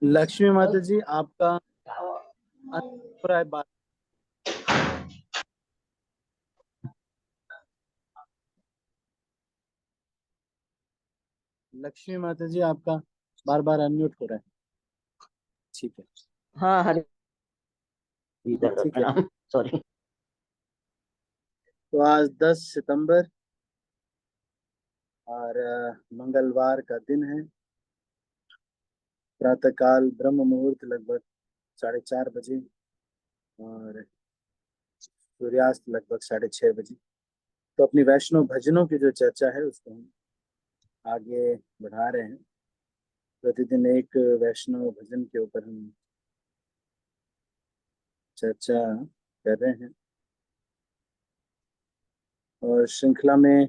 लक्ष्मी माता जी आपका अभिप्राय बात। लक्ष्मी माता जी आपका बार बार अनम्यूट हो रहा है। ठीक है। हाँ हरी ठीक है। प्रणाम। सॉरी। तो आज 10 सितंबर और मंगलवार का दिन है। प्रातःकाल ब्रह्म मुहूर्त लगभग 4:30 बजे और सूर्यास्त लगभग 6:30 बजे। तो अपनी वैष्णव भजनों की जो चर्चा है उसको हम आगे बढ़ा रहे हैं। प्रतिदिन एक वैष्णव भजन के ऊपर हम चर्चा कर रहे हैं और श्रृंखला में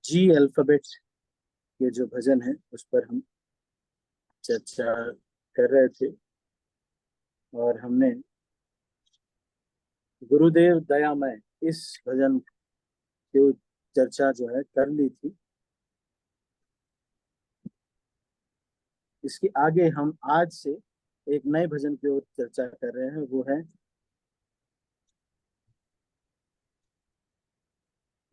जी अल्फाबेट के जो भजन है उस पर हम चर्चा कर रहे थे और हमने गुरुदेव दयामय इस भजन की चर्चा जो है कर ली थी। इसके आगे हम आज से एक नए भजन की ओर चर्चा कर रहे हैं, वो है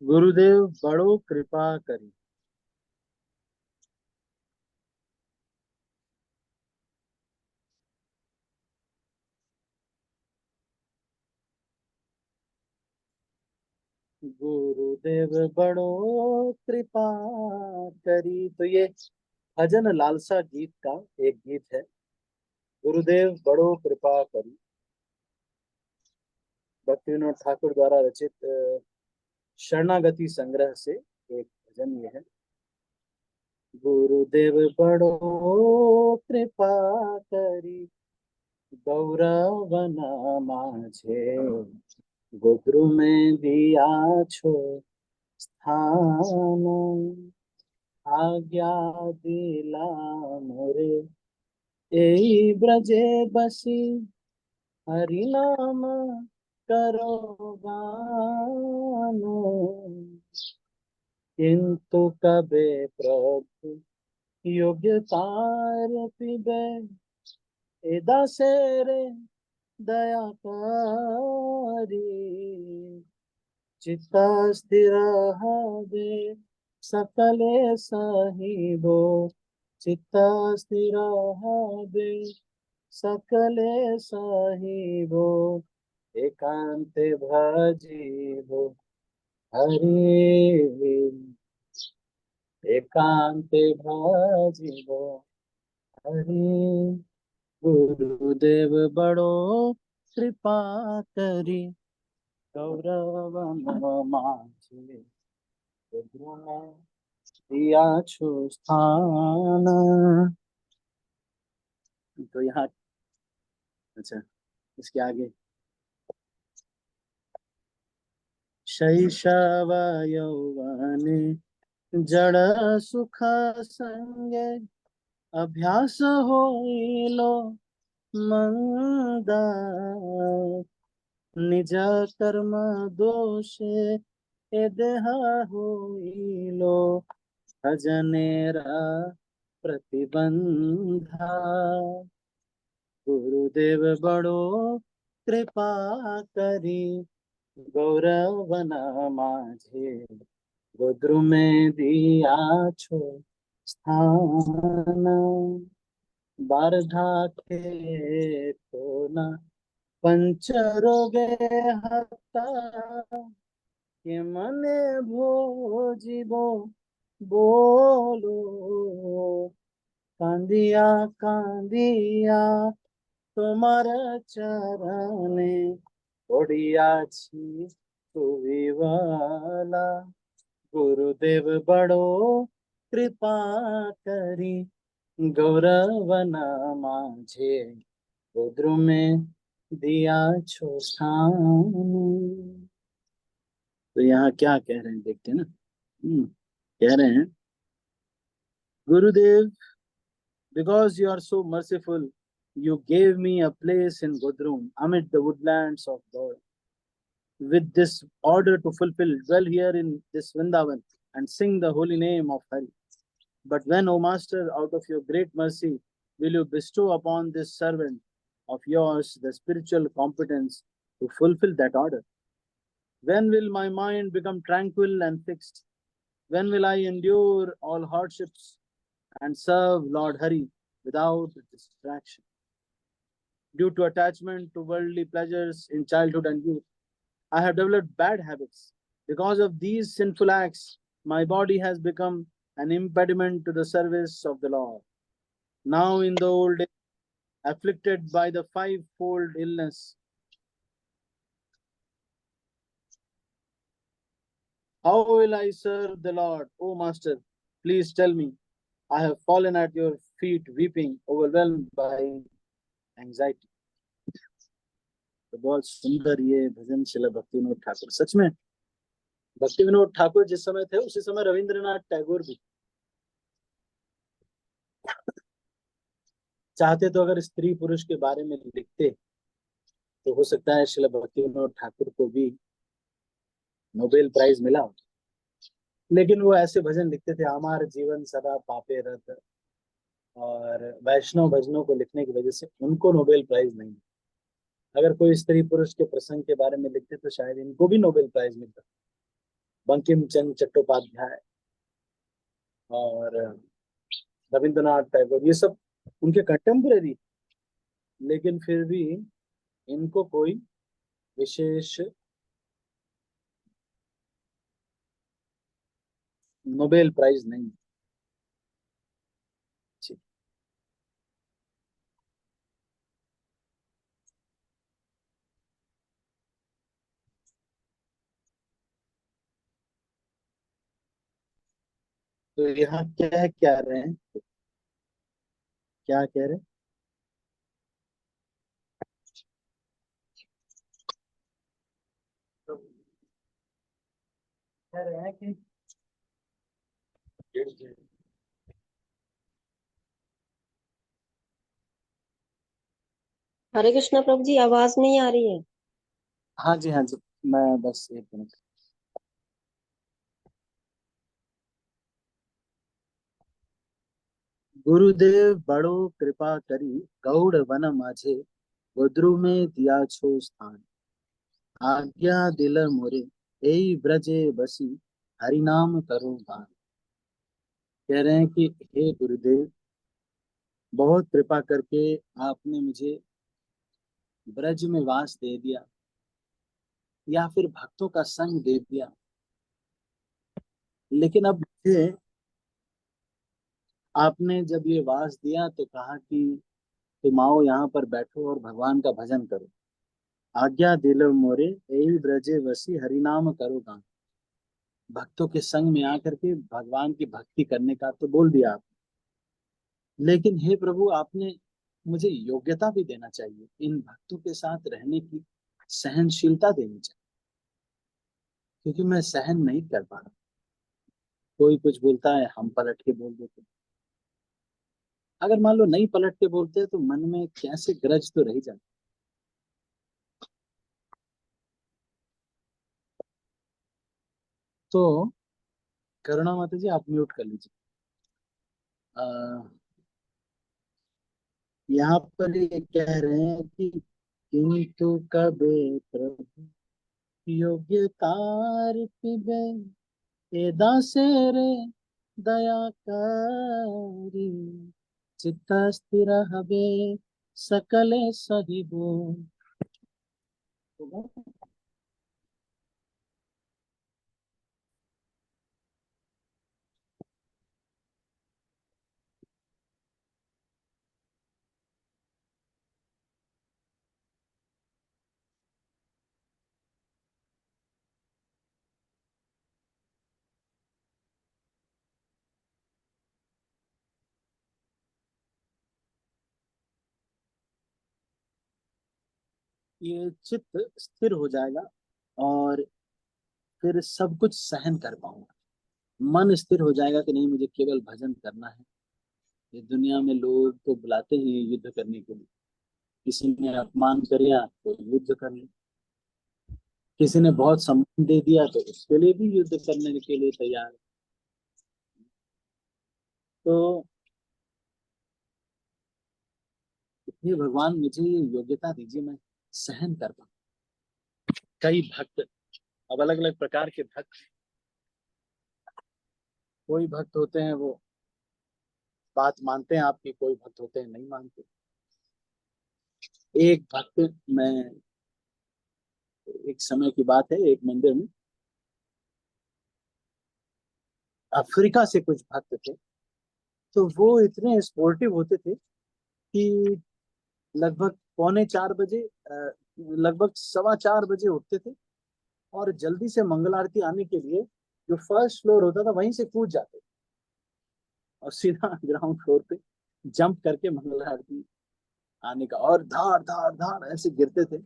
गुरुदेव बड़ो कृपा करी। गुरुदेव बड़ो कृपा करी। तो ये भजन लालसा गीत का एक गीत है, गुरुदेव बड़ो कृपा करी। भक्ति विनोद ठाकुर द्वारा रचित शरणागति संग्रह से एक भजन ये है। गुरुदेव बड़ो कृपा करी, गौरवन माझे गोत्रु में दिया छो स्थान। आज्ञा दिला मोरे एई ब्रजे बसी, हरि नाम करो गानो। किंतु कबे प्रभु योग्यतार पिबे, एदा सेरे दया करी। चित्ता स्थिर हवे सकले साहिबो, चित्ता स्थिर हवे सकले साहिबो। एकांते भजीबो हरि, एकांते भजीबो हरि। गुरुदेव बड़ो कृपा करी, गौरव माझे रुद्र में दिया छो स्थान। तो यहाँ अच्छा, इसके आगे शैशव यौवने जड़ सुख संगे, अभ्यास होइलो मंदा। निज कर्म दोषे ए देह होइलो भजनेरा प्रतिबंधा। गुरुदेव बड़ो कृपा करी, गौरवन माझे गोत्रु में दिया छो स्थान। बारधा के तो न पंच रोगे हता, के मने भोजिबो बोलो। कांदिया कांदिया তোমার চরণে পড়িয়াছি তুবিবালা। गुरुदेव बड़ो कृपा करी, गौरवन माझे गोत्रु में दिया छो स्थान। तो यहाँ क्या कह रहे हैं देखते हैं ना। कह रहे हैं गुरुदेव, because you are so merciful, you gave me a place in Godrum amid the woodlands of God. With this order to fulfill, dwell here in this Vrindavan and sing the holy name of Hari. But when, O Master, out of your great mercy, will you bestow upon this servant of yours the spiritual competence to fulfill that order? When will my mind become tranquil and fixed? When will I endure all hardships and serve Lord Hari without distraction? Due to attachment to worldly pleasures in childhood and youth, I have developed bad habits. Because of these sinful acts, my body has become an impediment to the service of the Lord. Now, in the old age, afflicted by the fivefold illness, how will I serve the Lord? O Master, please tell me. I have fallen at your feet, weeping, overwhelmed by anxiety. तो बहुत सुंदर ये भजन शिला भक्ति विनोद ठाकुर, सच में भक्ति विनोद ठाकुर जिस समय थे उसी समय रविंद्रनाथ टैगोर भी चाहते तो अगर स्त्री पुरुष के बारे में लिखते तो हो सकता है शिला भक्ति विनोद ठाकुर को भी नोबेल प्राइज मिला हो। लेकिन वो ऐसे भजन लिखते थे, हमारे जीवन सदा पापे रत, और वैष्णव भजनों को लिखने की वजह से उनको नोबेल प्राइज नहीं। अगर कोई स्त्री पुरुष के प्रसंग के बारे में लिखते तो शायद इनको भी नोबेल प्राइज मिलता। बंकिम चंद्र चट्टोपाध्याय और रविंद्रनाथ टैगोर, ये सब उनके कंटेम्पररी, लेकिन फिर भी इनको कोई विशेष नोबेल प्राइज नहीं। तो यहाँ क्या रहे हैं, क्या कह रहे हैं? तो कह रहे हैं कि हरे कृष्णा प्रभु जी, आवाज नहीं आ रही है। हाँ जी हाँ जी, मैं बस एक मिनट। गुरुदेव बड़ो कृपा करी, गौड़ वन माझे गोद्रु में दिया छो स्थान। आज्ञा दिल मोरे एई ब्रजे बसी, हरि नाम करो गान। कह रहे हैं कि हे गुरुदेव, बहुत कृपा करके आपने मुझे ब्रज में वास दे दिया, या फिर भक्तों का संग दे दिया। लेकिन अब मुझे आपने जब ये वास दिया तो कहा कि तुम आओ यहाँ पर बैठो और भगवान का भजन करो। आज्ञा दिलो मोरे एई ब्रजे वसी, हरि नाम करो गान। भक्तों के संग में आकर के भगवान की भक्ति करने का तो बोल दिया आप, लेकिन हे प्रभु, आपने मुझे योग्यता भी देना चाहिए, इन भक्तों के साथ रहने की सहनशीलता देनी चाहिए, क्योंकि मैं सहन नहीं कर पा रहा। कोई कुछ बोलता है, हम पलट के बोल देते। अगर मान लो नहीं पलट के बोलते तो मन में कैसे ग्रज तो रह जाता। तो करुणा माता जी, आप म्यूट कर लीजिए। यहाँ पर ये कह रहे हैं कि किंतु कबे प्रभु योग्यतार पिबे, ए दासेरे दया करी, चित्त स्थिर हबे सकले सहिबो। ये चित्त स्थिर हो जाएगा और फिर सब कुछ सहन कर पाऊंगा। मन स्थिर हो जाएगा कि नहीं, मुझे केवल भजन करना है। ये दुनिया में लोग तो बुलाते हैं युद्ध करने के लिए, किसी ने अपमान किया तो युद्ध कर ले, किसी ने बहुत सम्मान दे दिया तो उसके लिए भी युद्ध करने के लिए तैयार है। तो ये भगवान मुझे ये योग्यता दीजिए, मैं सहन कर पाऊं। कई भक्त, अब अलग अलग प्रकार के भक्त, कोई भक्त होते हैं वो बात मानते हैं आपकी, कोई भक्त होते हैं नहीं मानते। एक भक्त, मैं, एक समय की बात है, एक मंदिर में अफ्रीका से कुछ भक्त थे। तो वो इतने स्पोर्टिव होते थे कि लगभग पौने 4 बजे, लगभग 4:15 बजे उठते थे, और जल्दी से मंगल आरती आने के लिए जो फर्स्ट फ्लोर होता था वहीं से कूद जाते थे और सीधा ग्राउंड फ्लोर पे जंप करके मंगल आरती आने का, और धार धार धार ऐसे गिरते थे।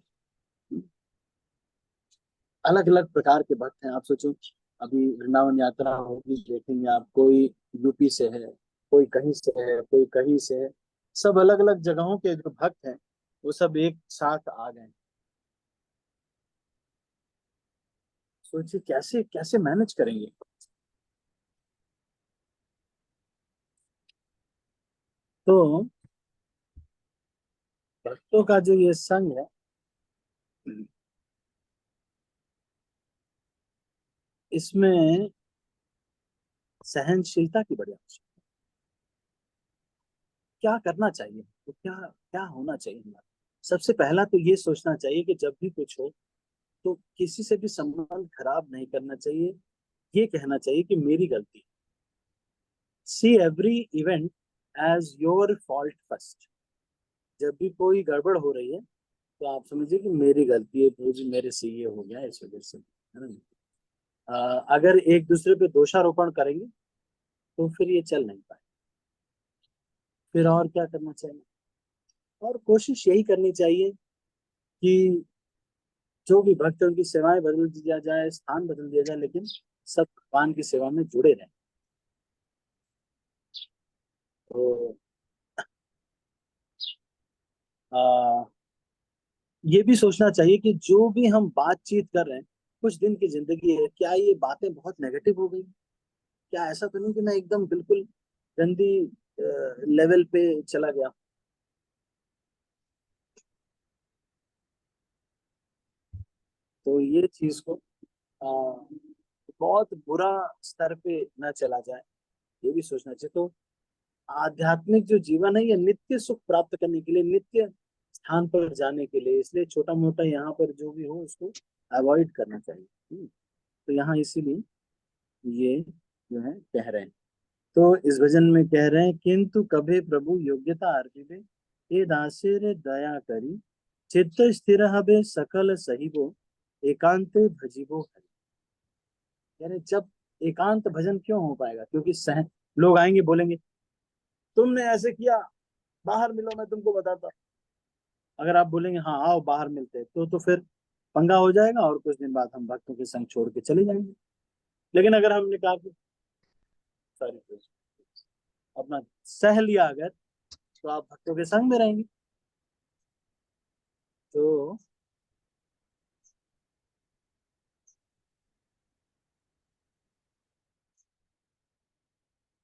अलग अलग प्रकार के भक्त हैं। आप सोचो, अभी वृंदावन यात्रा होगी, देखेंगे आप, कोई यूपी से है, कोई कहीं से है, कोई कहीं से है। सब अलग अलग जगहों के जो भक्त हैं वो सब एक साथ आ गए। सोचिए कैसे कैसे मैनेज करेंगे। तो भक्तों का जो ये संग है, इसमें सहनशीलता की बड़ी आवश्यकता। क्या करना चाहिए, तो क्या क्या होना चाहिए हमारा? सबसे पहला तो ये सोचना चाहिए कि जब भी कुछ हो तो किसी से भी संबंध खराब नहीं करना चाहिए। ये कहना चाहिए कि मेरी गलती। See every event as your fault first. जब भी कोई गड़बड़ हो रही है तो आप समझिए कि मेरी गलती है, जी मेरे से ये हो गया इस वजह से, है ना। अगर एक दूसरे पे दोषारोपण करेंगे तो फिर ये चल नहीं पाए। फिर और क्या करना चाहिए? और कोशिश यही करनी चाहिए कि जो भी भक्त है उनकी सेवाएं बदल दिया जाए, स्थान बदल दिया जाए, लेकिन सब भगवान की सेवा में जुड़े रहें। तो आ, ये भी सोचना चाहिए कि जो भी हम बातचीत कर रहे हैं, कुछ दिन की जिंदगी है, क्या ये बातें बहुत नेगेटिव हो गई? क्या ऐसा तो नहीं कि मैं एकदम बिल्कुल गंदी लेवल पे चला गया? तो ये चीज को बहुत बुरा स्तर पे न चला जाए, ये भी सोचना चाहिए। तो आध्यात्मिक जो जीवन है ये नित्य सुख प्राप्त करने के लिए, नित्य स्थान पर जाने के लिए, इसलिए छोटा मोटा यहाँ पर जो भी हो उसको अवॉइड करना चाहिए। तो यहाँ इसीलिए ये जो है कह रहे हैं। तो इस भजन में कह रहे हैं, किंतु कभे प्रभु योग्यता अर्पिबे, ये दासे रे दया करी, चित्त स्थिर हबे सकल सहिबो, एकांते भजिबो हरि। यानी जब एकांत भजन क्यों हो पाएगा? क्योंकि सह लोग आएंगे बोलेंगे तुमने ऐसे किया, बाहर मिलो मैं तुमको बताता। अगर आप बोलेंगे हाँ आओ बाहर मिलते हैं, तो फिर पंगा हो जाएगा और कुछ दिन बाद हम भक्तों के संग छोड़ के चले जाएंगे। लेकिन अगर हमने कहा कि सॉरी, अपना सह लिया अगर, तो आप भक्तों के संग में रहेंगे। तो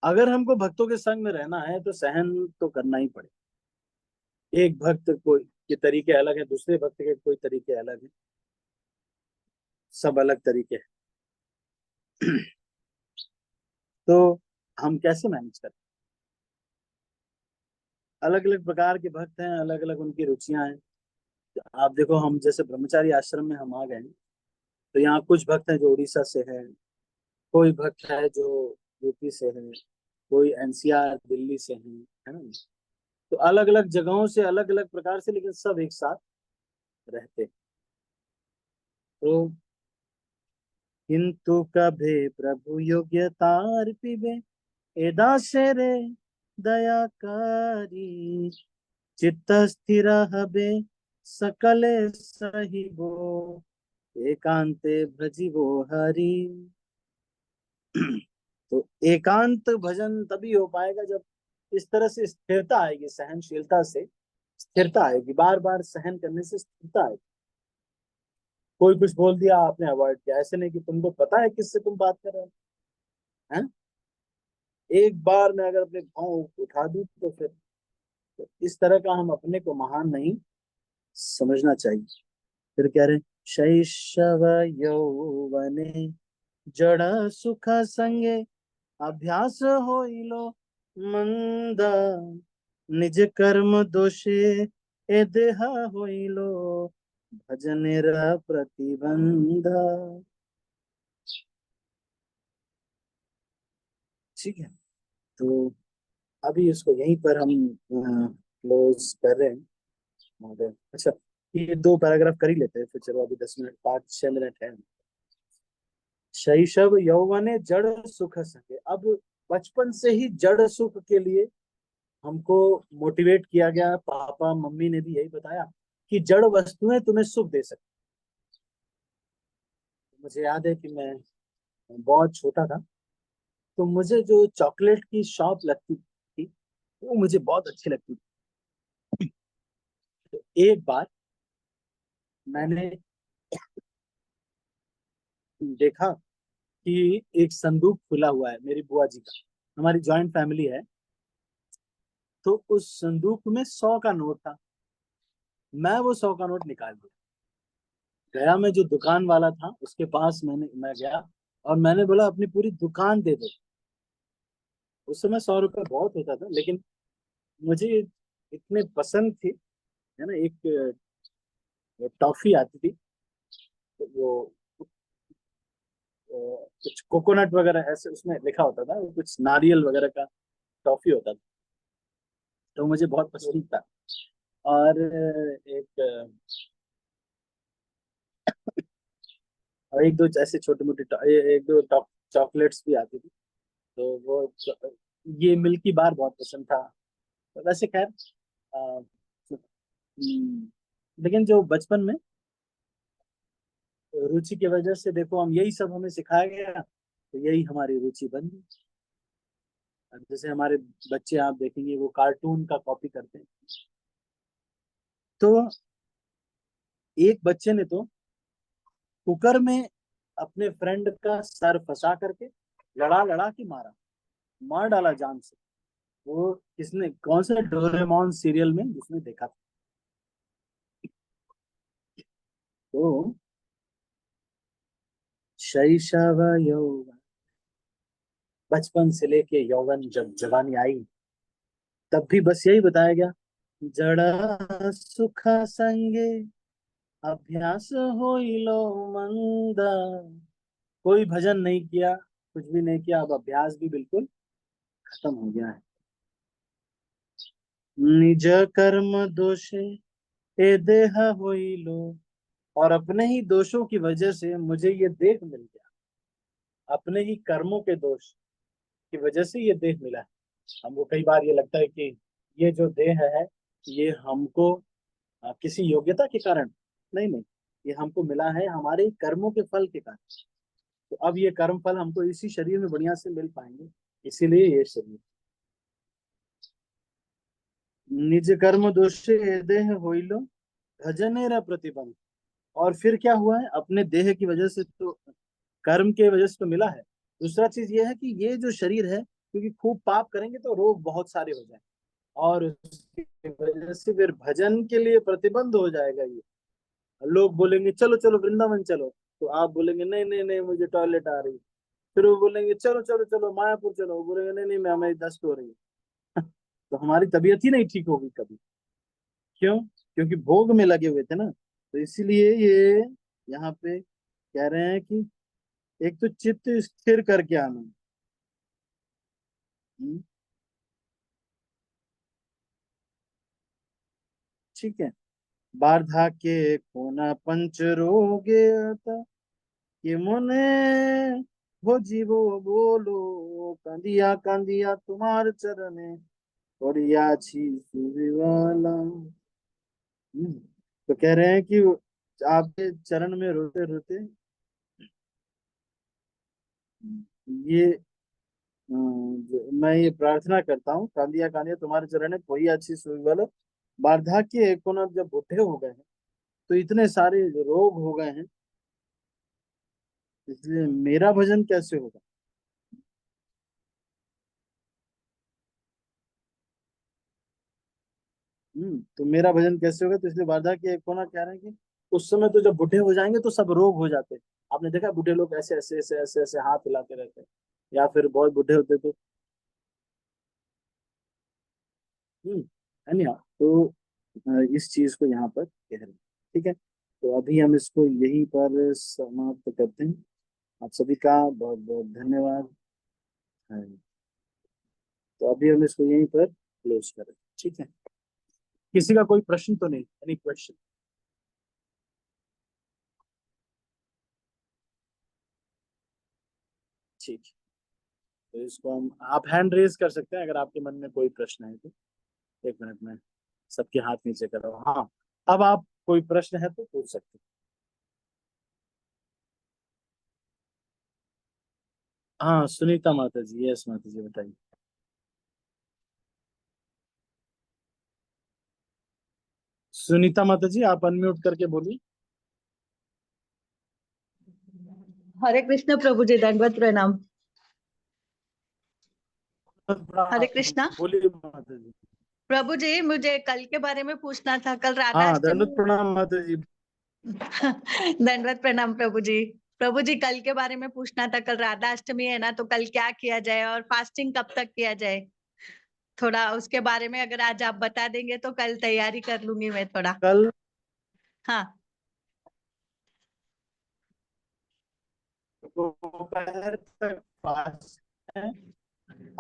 अगर हमको भक्तों के संग में रहना है तो सहन तो करना ही पड़ेगा। एक भक्त कोई के तरीके अलग है, दूसरे भक्त के कोई तरीके अलग है, सब अलग तरीके हैं। तो हम कैसे मैनेज करें? अलग अलग प्रकार के भक्त हैं, अलग अलग उनकी रुचियां हैं। आप देखो, हम जैसे ब्रह्मचारी आश्रम में हम आ गए हैं, तो यहाँ कुछ भक्त हैं जो उड़ीसा से है, कोई भक्त है जो यूपी से है, कोई एनसीआर दिल्ली से है ना। तो अलग अलग जगहों से, अलग अलग प्रकार से, लेकिन सब एक साथ रहते हैं। तो किंतु कभे प्रभु योग्यता पिबे, एदा से रे दया करी, चित्त स्थिर हबे सकले सहिबो, एकांते भजिबो हरि। तो एकांत भजन तभी हो पाएगा जब इस तरह से स्थिरता आएगी, सहनशीलता से स्थिरता आएगी, बार बार सहन करने से स्थिरता आएगी। कोई कुछ बोल दिया आपने अवॉइड किया, ऐसे नहीं कि तुमको पता है किससे तुम बात कर रहे हो, हैं? एक बार मैं अगर अपने भाव उठा दूं तो फिर तो इस तरह का हम अपने को महान नहीं समझना चाहिए। फिर कह रहे हैं, शैशव यौवने जड़ सुख संगे अभ्यास होइलो मंद, निज कर्म दोषे ए देह होइलो भजनेर प्रतिबंध। ठीक है, तो अभी इसको यहीं पर हम क्लोज कर रहे हैं। और अच्छा, ये दो पैराग्राफ कर ही लेते हैं, फिर चलो अभी 10 मिनट 5-6 मिनट है। शैशव यौवने जड़ सुख सके, अब बचपन से ही जड़ सुख के लिए हमको मोटिवेट किया गया। पापा मम्मी ने भी यही बताया कि जड़ वस्तुएं तुम्हें सुख दे सकती। मुझे याद है कि मैं बहुत छोटा था, तो मुझे जो चॉकलेट की शॉप लगती थी वो मुझे बहुत अच्छी लगती थी। तो एक बार मैंने देखा कि एक संदूक खुला हुआ है मेरी बुआ जी का, हमारी जॉइंट फैमिली है। तो उस संदूक में 100 का नोट था। मैं वो 100 का नोट निकाल लिया, गया मैं जो दुकान वाला था उसके पास, मैं गया और मैंने बोला अपनी पूरी दुकान दे दो। उस समय 100 रुपये बहुत होता था, लेकिन मुझे इतने पसंद थी, है ना। एक टॉफी आती थी, तो वो कुछ कोकोनट वगैरह ऐसे उसमें लिखा होता था, वो कुछ नारियल वगैरह का टॉफी होता था, तो मुझे बहुत पसंद था। और एक दो ऐसे छोटे मोटे एक दो चॉकलेट्स भी आती थी, तो वो ये मिल्की बार बहुत पसंद था। तो वैसे खैर अ, लेकिन जो बचपन में रुचि की वजह से देखो, हम यही सब हमें सिखाया गया, तो यही हमारी रुचि बन गई। अब जैसे हमारे बच्चे आप देखेंगे वो कार्टून का कॉपी करते हैं। तो एक बच्चे ने तो कुकर में अपने फ्रेंड का सर फंसा करके लड़ा लड़ा के मारा, मार डाला जान से। वो किसने, कौन से डोरेमोन सीरियल में जिसने देखा था। तो शैशव यौवन, बचपन से लेके यौवन जब जवानी आई, तब भी बस यही बताया गया, जड़ा सुख संगे अभ्यास होइलो मंद। कोई भजन नहीं किया, कुछ भी नहीं किया, अब अभ्यास भी बिल्कुल खत्म हो गया है। निज कर्म दोषे ए देह होइलो, और अपने ही दोषों की वजह से मुझे ये देह मिल गया। अपने ही कर्मों के दोष की वजह से ये देह मिला है। हमको कई बार ये लगता है कि ये जो देह है ये हमको किसी योग्यता के कारण नहीं, नहीं, ये हमको मिला है हमारे कर्मों के फल के कारण। तो अब ये कर्म फल हमको इसी शरीर में बढ़िया से मिल पाएंगे, इसीलिए ये शरीर। निज कर्म दोषे देह होइलो भजनेरा प्रतिबंध। और फिर क्या हुआ है, अपने देह की वजह से तो, कर्म के वजह से तो मिला है। दूसरा चीज ये है कि ये जो शरीर है, क्योंकि खूब पाप करेंगे तो रोग बहुत सारे हो जाए, और उसकी वजह से फिर भजन के लिए प्रतिबंध हो जाएगा ये। लोग बोलेंगे चलो चलो वृंदावन चलो, तो आप बोलेंगे नहीं नहीं नहीं मुझे टॉयलेट आ रही है। फिर वो बोलेंगे चलो चलो चलो मायापुर चलो, वो बोलेंगे नहीं नहीं मैं, हमें दस्त हो रही है। तो हमारी तबीयत ही नहीं ठीक होगी कभी। क्यों? क्योंकि भोग में लगे हुए थे ना। तो इसीलिए ये यहाँ पे कह रहे हैं कि एक तो चित्त स्थिर करके आना। हम्म, ठीक है। वार्धक्य कोना पंच रोगे अत, कि मुने हो जीवो बोलो, कांदिया कांदिया तुम्हार चरणे पड़िया छी सुविवाला। तो कह रहे हैं कि आपके चरण में रोते रोते ये मैं ये प्रार्थना करता हूँ, कांदिया कांदिया तुम्हारे चरण में कोई अच्छी सुविबल। वार्धक्य को ना, जब बुढ़े हो गए हैं तो इतने सारे रोग हो गए हैं, इसलिए मेरा भजन कैसे होगा। तो मेरा भजन कैसे होगा, तो इसलिए वार्धा के एक कोना कह रहे हैं कि उस समय तो जब बूढ़े हो जाएंगे तो सब रोग हो जाते हैं। आपने देखा बूढ़े लोग ऐसे ऐसे ऐसे ऐसे ऐसे हाथ हिलाते रहते हैं, या फिर बहुत बूढ़े होते तो अन्य तो इस चीज को यहाँ पर कह रहे हैं। ठीक है, तो अभी हम इसको यहीं पर समाप्त करते हैं। आप सभी का बहुत बहुत धन्यवाद है। तो अभी हम इसको यहीं पर क्लोज करें। ठीक है, किसी का कोई प्रश्न तो नहीं, एनी क्वेश्चन? ठीक है, तो इसको हम, आप हैंड रेज कर सकते हैं अगर आपके मन में कोई प्रश्न है तो। एक मिनट में सबके हाथ नीचे करो। हाँ, अब आप कोई प्रश्न है तो पूछ सकते हैं। हाँ, सुनीता माता जी, यस माता जी बताइए। सुनीता माता जी, आप अनम्यूट करके बोलिए। हरे कृष्ण प्रभु जी, दंडवत प्रणाम। हरे कृष्णा बोलिए माता जी। प्रभु जी, मुझे कल के बारे में पूछना था। कल हाँ, राधाष्टमी। दंडवत प्रणाम माता जी। दंडवत प्रणाम प्रभु जी। प्रभु जी, कल के बारे में पूछना था। कल राधाष्टमी है ना, तो कल क्या किया जाए और फास्टिंग कब तक किया जाए? थोड़ा उसके बारे में अगर आज आप बता देंगे तो कल तैयारी कर लूंगी मैं थोड़ा। कल हाँ। दोपहर तक फास्ट है,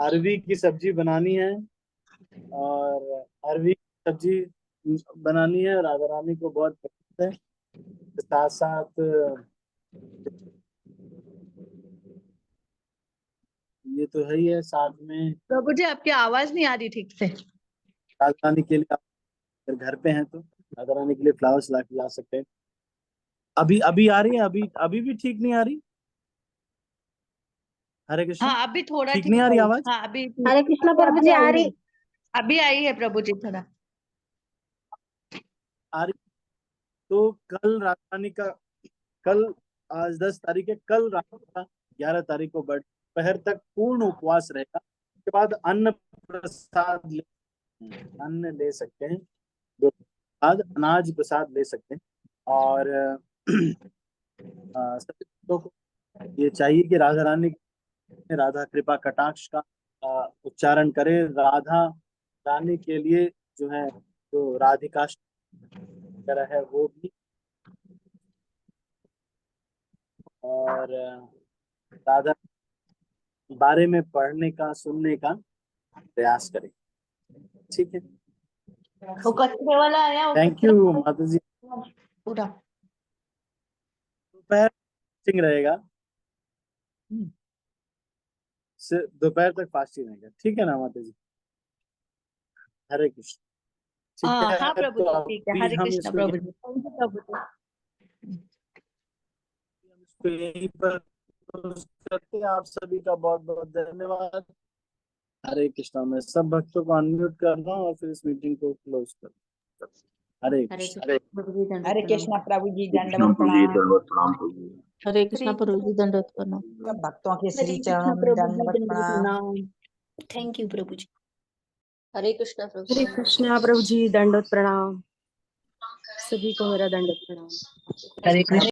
अरवी की सब्जी बनानी है, और अरवी की सब्जी बनानी है, राधा रानी को बहुत पसंद है। साथ साथ ये तो है ही है, साथ में प्रभु जी, आपकी आवाज नहीं आ रही ठीक से। राधा रानी के लिए, अगर घर पे हैं तो राधा रानी के लिए फ्लावर्स ला सकते हैं। अभी अभी आ रही है? अभी अभी भी ठीक नहीं आ रही? हरे कृष्ण, हाँ, अभी थोड़ा ठीक ठीक नहीं आ रही है। आवाज? हाँ, अभी हरे कृष्णा प्रभु जी, अभी आ आई रही। है। अभी आई है प्रभु जी थोड़ा। आ रही? तो कल राधा रानी का, कल, आज 10 तारीख है, कल रात का 11 तारीख को दोपहर तक पूर्ण उपवास रहेगा। उसके बाद अन्न प्रसाद अन्न ले सकते हैं, बाद अनाज प्रसाद ले सकते हैं। और सभी भक्तों को ये चाहिए कि राधा रानी, राधा कृपा कटाक्ष का उच्चारण करें। राधा रानी के लिए जो है, जो राधिका वगैरह है वो भी, और राधा के बारे में पढ़ने का, सुनने का प्रयास करें। ठीक है, वो कचरे वाला आया, वो थैंक कचरा यू माता जी। पूरा। दोपहर फास्टिंग रहेगा, दोपहर तक फास्टिंग रहेगा। ठीक है ना माता जी? हरे कृष्ण। ठीक हाँ है, प्रभु तो जी, ठीक है। अभी हरे हम कृष्ण इसको प्रभु जी, थैंक यू प्रभु जी। यहीं पर close करते हैं। आप सभी का बहुत बहुत धन्यवाद। हरे कृष्णा। मैं सब भक्तों को अनम्यूट कर रहा हूँ और फिर इस मीटिंग को क्लोज कर रहा हूँ। हरे हरे कृष्ण। कृष्णा प्रभु जी, दंडवत हरे प्रणाम। कृष्ण प्रभु जी, कृष्ण दंडवत प्रभु जी, प्रणाम। दंडवत प्रणाम प्रभु जी। हरे कृष्णा प्रभु जी, दंडवत प्रणाम। सब भक्तों के हरे श्री कृष्णा चरणों में प्रभु जी, दंडवत दंडवत प्रणाम। प्रणाम। थैंक यू प्रभु जी। हरे कृष्णा प्रभु हरे जी। कृष्णा प्रभु जी, दंडवत प्रणाम। सभी को मेरा दंडवत प्रणाम। हरे कृष्ण।